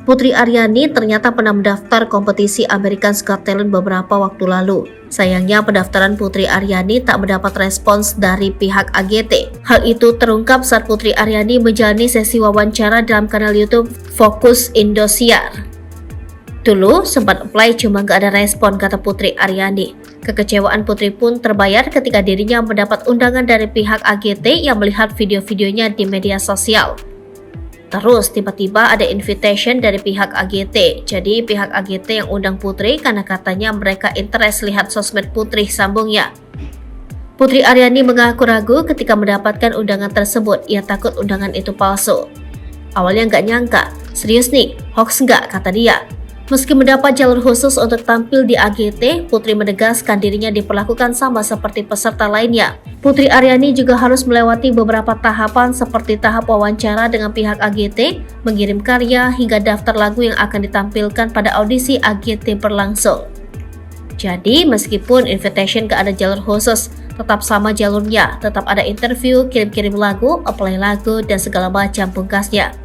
Putri Aryani ternyata pernah mendaftar kompetisi America's Got Talent beberapa waktu lalu. Sayangnya pendaftaran Putri Aryani tak mendapat respons dari pihak AGT. Hal itu terungkap saat Putri Aryani menjalani sesi wawancara dalam kanal YouTube Fokus Indosiar. Dulu sempat apply cuma gak ada respon, kata Putri Aryani. Kekecewaan Putri pun terbayar ketika dirinya mendapat undangan dari pihak AGT yang melihat video-videonya di media sosial. Terus tiba-tiba ada invitation dari pihak AGT. Jadi pihak AGT yang undang Putri karena katanya mereka interest lihat sosmed Putri, sambungnya. Putri Aryani mengaku ragu ketika mendapatkan undangan tersebut. Ia takut undangan itu palsu. Awalnya nggak nyangka, serius nih, hoax nggak, kata dia. Meski mendapat jalur khusus untuk tampil di AGT, Putri menegaskan dirinya diperlakukan sama seperti peserta lainnya. Putri Aryani juga harus melewati beberapa tahapan seperti tahap wawancara dengan pihak AGT, mengirim karya, hingga daftar lagu yang akan ditampilkan pada audisi AGT berlangsung. Jadi meskipun invitation gak ada jalur khusus, tetap sama jalurnya, tetap ada interview, kirim-kirim lagu, apply lagu, dan segala macam pungkasnya.